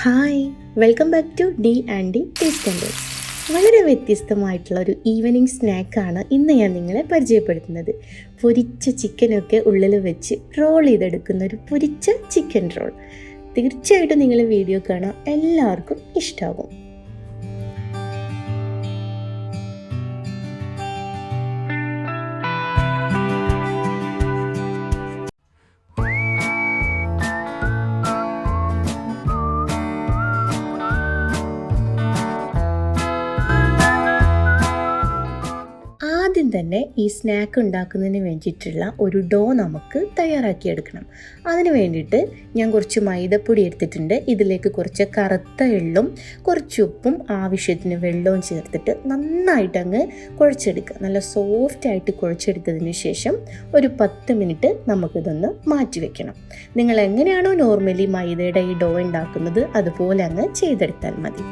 Hi, welcome back to D and D taste and taste. വളരെ വ്യത്യസ്തമായിട്ടുള്ള ഒരു evening സ്നാക്കാണ് ഇന്ന് ഞാൻ നിങ്ങളെ പരിചയപ്പെടുത്തുന്നത്. പൊരിച്ച ചിക്കനൊക്കെ ഉള്ളിൽ വെച്ച് റോൾ ചെയ്തെടുക്കുന്ന ഒരു പൊരിച്ച ചിക്കൻ റോൾ. തീർച്ചയായിട്ടും നിങ്ങൾ വീഡിയോ കാണാം, എല്ലാവർക്കും ഇഷ്ടമാകും. ആദ്യം തന്നെ ഈ സ്നാക്ക് ഉണ്ടാക്കുന്നതിന് വേണ്ടിയിട്ടുള്ള ഒരു ഡോ നമുക്ക് തയ്യാറാക്കിയെടുക്കണം. അതിന് വേണ്ടിയിട്ട് ഞാൻ കുറച്ച് മൈദപ്പൊടി എടുത്തിട്ടുണ്ട്. ഇതിലേക്ക് കുറച്ച് കറുത്ത എള്ളും കുറച്ച് ഉപ്പും ആവശ്യത്തിന് വെള്ളവും ചേർത്തിട്ട് നന്നായിട്ട് അങ്ങ് കുഴച്ചെടുക്കുക. നല്ല സോഫ്റ്റായിട്ട് കുഴച്ചെടുത്തതിന് ശേഷം ഒരു 10 മിനിറ്റ് നമുക്കിതൊന്ന് മാറ്റി വെക്കണം. നിങ്ങൾ എങ്ങനെയാണോ നോർമലി മൈദയുടെ ഈ ഡോ ഉണ്ടാക്കുന്നത് അതുപോലെ അങ്ങ് ചെയ്തെടുത്താൽ മതി.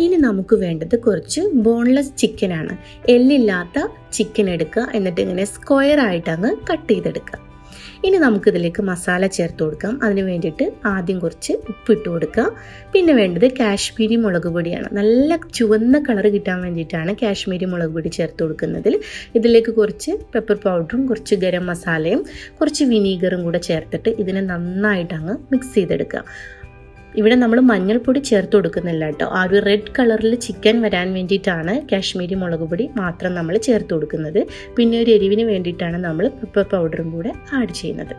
ഇനി നമുക്ക് വേണ്ടത് കുറച്ച് ബോൺലെസ് ചിക്കനാണ്. എല്ലില്ലാത്ത ചിക്കൻ എടുക്കുക, എന്നിട്ട് ഇങ്ങനെ സ്ക്വയർ ആയിട്ട് അങ്ങ് കട്ട് ചെയ്തെടുക്കുക. ഇനി നമുക്കിതിലേക്ക് മസാല ചേർത്ത് കൊടുക്കാം. അതിന് വേണ്ടിയിട്ട് ആദ്യം കുറച്ച് ഉപ്പിട്ട് കൊടുക്കുക. പിന്നെ വേണ്ടത് കാശ്മീരി മുളക് പൊടിയാണ്. നല്ല ചുവന്ന കളർ കിട്ടാൻ വേണ്ടിയിട്ടാണ് കാശ്മീരി മുളക് പൊടി ചേർത്ത് കൊടുക്കുന്നതിൽ. ഇതിലേക്ക് കുറച്ച് പെപ്പർ പൗഡറും കുറച്ച് ഗരം മസാലയും കുറച്ച് വിനീഗറും കൂടെ ചേർത്തിട്ട് ഇതിനെ നന്നായിട്ട് അങ്ങ് മിക്സ് ചെയ്തെടുക്കുക. ഇവിടെ നമ്മൾ മഞ്ഞൾപ്പൊടി ചേർത്ത് കൊടുക്കുന്നില്ല കേട്ടോ. ആ ഒരു റെഡ് കളറിൽ ചിക്കൻ വരാൻ വേണ്ടിയിട്ടാണ് കാശ്മീരി മുളക് പൊടി മാത്രം നമ്മൾ ചേർത്ത് കൊടുക്കുന്നത്. പിന്നെ ഒരു എരിവിന് വേണ്ടിയിട്ടാണ് നമ്മൾ പെപ്പർ പൗഡറും കൂടെ ആഡ് ചെയ്യുന്നത്.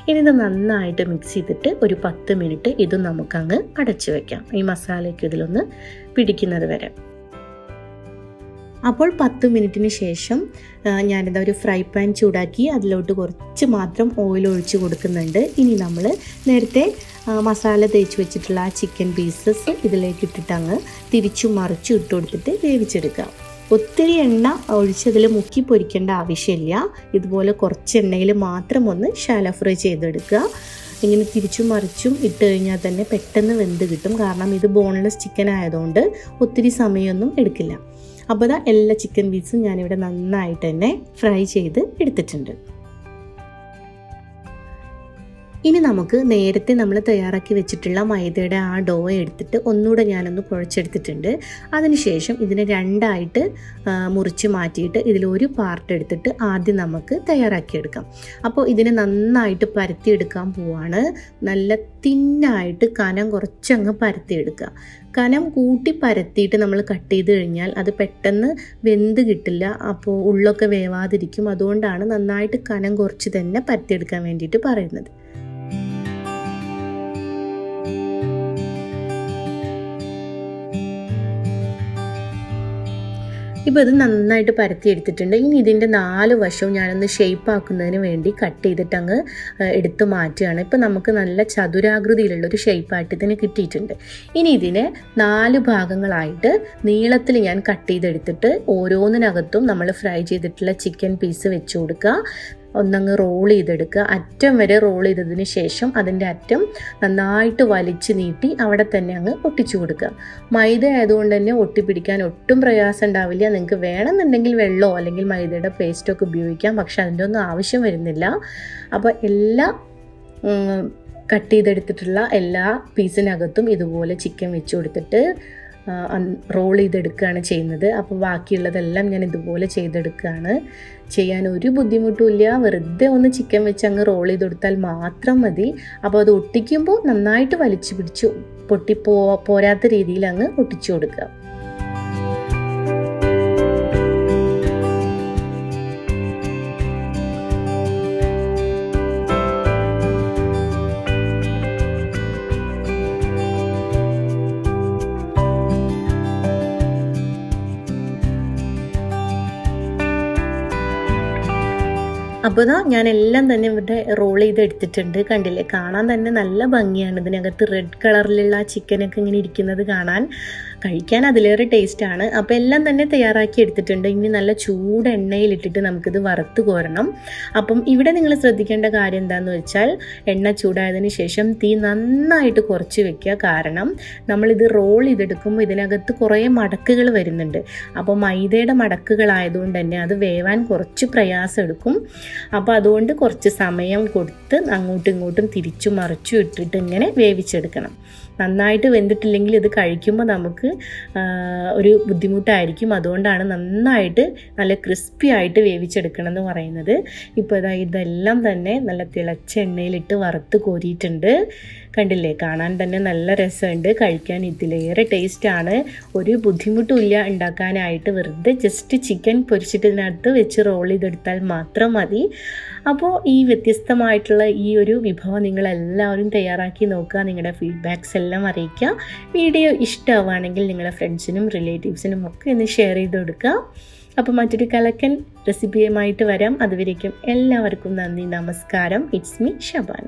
ഇനി ഇത് നന്നായിട്ട് മിക്സ് ചെയ്തിട്ട് ഒരു 10 മിനിറ്റ് ഇത് നമുക്കങ്ങ് അടച്ചു വയ്ക്കാം, ഈ മസാലയ്ക്ക് ഇതിലൊന്ന് പിടിക്കുന്നത് വരെ. അപ്പോൾ 10 മിനിറ്റിന് ശേഷം ഞാനിതാ ഒരു ഫ്രൈ പാൻ ചൂടാക്കി അതിലോട്ട് കുറച്ച് മാത്രം ഓയിൽ ഒഴിച്ച് കൊടുക്കുന്നുണ്ട്. ഇനി നമ്മൾ നേരത്തെ മസാല തേച്ച് വെച്ചിട്ടുള്ള ആ ചിക്കൻ പീസസ് ഇതിലേക്ക് ഇട്ടിട്ട് അങ്ങ് തിരിച്ചു മറിച്ചു ഇട്ട് കൊടുത്തിട്ട് വേവിച്ചെടുക്കുക. ഒത്തിരി എണ്ണ ഒഴിച്ചതിൽ മുക്കി പൊരിക്കേണ്ട ആവശ്യമില്ല. ഇതുപോലെ കുറച്ച് എണ്ണയിൽ മാത്രം ഒന്ന് ഷാലോ ഫ്രൈ ചെയ്തെടുക്കുക. ഇങ്ങനെ തിരിച്ചും മറിച്ചും ഇട്ട് കഴിഞ്ഞാൽ തന്നെ പെട്ടെന്ന് വെന്ത് കിട്ടും. കാരണം ഇത് ബോൺലെസ് ചിക്കൻ ആയതുകൊണ്ട് ഒത്തിരി സമയമൊന്നും എടുക്കില്ല. അപ്പോൾ എല്ലാ ചിക്കൻ പീസും ഞാനിവിടെ നന്നായിട്ട് തന്നെ ഫ്രൈ ചെയ്ത് എടുത്തിട്ടുണ്ട്. ഇനി നമുക്ക് നേരത്തെ നമ്മൾ തയ്യാറാക്കി വെച്ചിട്ടുള്ള മൈദയുടെ ആ ഡോ എടുത്തിട്ട് ഒന്നുകൂടെ ഞാനൊന്ന് കുഴച്ചെടുത്തിട്ടുണ്ട്. അതിനുശേഷം ഇതിനെ രണ്ടായിട്ട് മുറിച്ച് മാറ്റിയിട്ട് ഇതിലൊരു പാർട്ട് എടുത്തിട്ട് ആദ്യം നമുക്ക് തയ്യാറാക്കിയെടുക്കാം. അപ്പോൾ ഇതിനെ നന്നായിട്ട് പരത്തിയെടുക്കാൻ പോവാണ്. നല്ല തിന്നായിട്ട് കനം കുറച്ചങ്ങ് പരത്തിയെടുക്കുക. കനം കൂട്ടി പരത്തിയിട്ട് നമ്മൾ കട്ട് ചെയ്ത് കഴിഞ്ഞാൽ അത് പെട്ടെന്ന് വെന്ത് കിട്ടില്ല. അപ്പോൾ ഉള്ളൊക്കെ വേവാതിരിക്കും. അതുകൊണ്ടാണ് നന്നായിട്ട് കനം കുറച്ച് തന്നെ പരത്തിയെടുക്കാൻ വേണ്ടിയിട്ട് പറയുന്നത്. ഇപ്പോൾ ഇത് നന്നായിട്ട് പരത്തി എടുത്തിട്ടുണ്ട്. ഇനി ഇതിൻ്റെ 4 വശവും ഞാനൊന്ന് ഷേപ്പ് ആക്കുന്നതിന് വേണ്ടി കട്ട് ചെയ്തിട്ട് അങ്ങ് എടുത്ത് മാറ്റുകയാണ്. ഇപ്പോൾ നമുക്ക് നല്ല ചതുരാകൃതിയിലുള്ളൊരു ഷേപ്പായിട്ട് ഇതിന് കിട്ടിയിട്ടുണ്ട്. ഇനി ഇതിനെ 4 ഭാഗങ്ങളായിട്ട് നീളത്തിൽ ഞാൻ കട്ട് ചെയ്തെടുത്തിട്ട് ഓരോന്നിനകത്തും നമ്മൾ ഫ്രൈ ചെയ്തിട്ടുള്ള ചിക്കൻ പീസ് വെച്ച് കൊടുക്കുക. ഒന്നങ്ങ് റോൾ ചെയ്തെടുക്കുക. അറ്റം വരെ റോൾ ചെയ്തതിന് ശേഷം അതിൻ്റെ അറ്റം നന്നായിട്ട് വലിച്ച് നീട്ടി അവിടെ തന്നെ അങ്ങ് ഒട്ടിച്ചു കൊടുക്കുക. മൈദ ആയതുകൊണ്ട് തന്നെ ഒട്ടിപ്പിടിക്കാൻ ഒട്ടും പ്രയാസം ഉണ്ടാവില്ല. നിങ്ങൾക്ക് വേണമെന്നുണ്ടെങ്കിൽ വെള്ളമോ അല്ലെങ്കിൽ മൈദയുടെ പേസ്റ്റൊക്കെ ഉപയോഗിക്കാം, പക്ഷെ അതിൻ്റെ ഒന്നും ആവശ്യം വരുന്നില്ല. അപ്പോൾ എല്ലാ കട്ട് ചെയ്തെടുത്തിട്ടുള്ള എല്ലാ പീസിനകത്തും ഇതുപോലെ ചിക്കൻ വെച്ച് കൊടുത്തിട്ട് റോൾ ചെയ്തെടുക്കുകയാണ് ചെയ്യുന്നത്. അപ്പോൾ ബാക്കിയുള്ളതെല്ലാം ഞാൻ ഇതുപോലെ ചെയ്തെടുക്കുകയാണ്. ചെയ്യാൻ ഒരു ബുദ്ധിമുട്ടുമില്ല. വെറുതെ ഒന്ന് ചിക്കൻ വെച്ച് അങ്ങ് റോൾ ചെയ്ത് കൊടുത്താൽ മാത്രം മതി. അപ്പോൾ അത് ഒട്ടിക്കുമ്പോൾ നന്നായിട്ട് വലിച്ചു പിടിച്ച് പോരാത്ത രീതിയിൽ അങ്ങ് ഒട്ടിച്ചു കൊടുക്കുക. അപ്പോൾ ഞാൻ എല്ലാം തന്നെ ഇവിടെ റോൾ ചെയ്ത് എടുത്തിട്ടുണ്ട്. കണ്ടില്ലേ, കാണാൻ തന്നെ നല്ല ഭംഗിയാണ്. ഇതിനകത്ത് റെഡ് കളറിലുള്ള ചിക്കനൊക്കെ ഇങ്ങനെ ഇരിക്കുന്നത് കാണാൻ കഴിക്കാൻ അതിലേറെ ടേസ്റ്റാണ്. അപ്പോൾ എല്ലാം തന്നെ തയ്യാറാക്കി എടുത്തിട്ടുണ്ട്. ഇനി നല്ല ചൂട് എണ്ണയിലിട്ടിട്ട് നമുക്കിത് വറുത്ത് കോരണം. അപ്പം ഇവിടെ നിങ്ങൾ ശ്രദ്ധിക്കേണ്ട കാര്യം എന്താണെന്ന് വെച്ചാൽ എണ്ണ ചൂടായതിന് ശേഷം തീ നന്നായിട്ട് കുറച്ച് വെക്കുക. കാരണം നമ്മളിത് റോൾ ചെയ്തെടുക്കുമ്പോൾ ഇതിനകത്ത് കുറേ മടക്കുകൾ വരുന്നുണ്ട്. അപ്പോൾ മൈദയുടെ മടക്കുകളായതുകൊണ്ട് തന്നെ അത് വേവാൻ കുറച്ച് പ്രയാസം എടുക്കും. അപ്പോൾ അതുകൊണ്ട് കുറച്ച് സമയം കൊടുത്ത് അങ്ങോട്ടും ഇങ്ങോട്ടും തിരിച്ചു മറിച്ചു ഇട്ടിട്ട് ഇങ്ങനെ വേവിച്ചെടുക്കണം. നന്നായിട്ട് വെന്തിട്ടില്ലെങ്കിൽ ഇത് കഴിക്കുമ്പോൾ നമുക്ക് ഒരു ബുദ്ധിമുട്ടായിരിക്കും. അതുകൊണ്ടാണ് നന്നായിട്ട് നല്ല ക്രിസ്പി ആയിട്ട് വേവിച്ചെടുക്കണം എന്ന് പറയുന്നത്. ഇപ്പോൾ ഇതെല്ലാം തന്നെ നല്ല തിളച്ച എണ്ണയിലിട്ട് വറുത്ത് കോരിയിട്ടുണ്ട്. കണ്ടില്ലേ, കാണാൻ തന്നെ നല്ല രസമുണ്ട്. കഴിക്കാൻ ഇതിലേറെ ടേസ്റ്റാണ്. ഒരു ബുദ്ധിമുട്ടുമില്ല ഉണ്ടാക്കാനായിട്ട്. വെറുതെ ജസ്റ്റ് ചിക്കൻ പൊരിച്ചിട്ട് ഇതിനകത്ത് വെച്ച് റോൾ ചെയ്തെടുത്താൽ മാത്രം മതി. അപ്പോൾ ഈ വ്യത്യസ്തമായിട്ടുള്ള ഈ ഒരു വിഭവം നിങ്ങളെല്ലാവരും തയ്യാറാക്കി നോക്കുക. നിങ്ങളുടെ ഫീഡ്ബാക്ക്സ് എല്ലാം അറിയിക്കുക. വീഡിയോ ഇഷ്ടമാവുകയാണെങ്കിൽ നിങ്ങളുടെ ഫ്രണ്ട്സിനും റിലേറ്റീവ്സിനും ഒക്കെ ഒന്ന് ഷെയർ ചെയ്ത് കൊടുക്കുക. അപ്പോൾ മറ്റൊരു കലക്കൻ റെസിപ്പിയുമായിട്ട് വരാം. അതുവരേക്കും എല്ലാവർക്കും നന്ദി, നമസ്കാരം. It's me Shabana.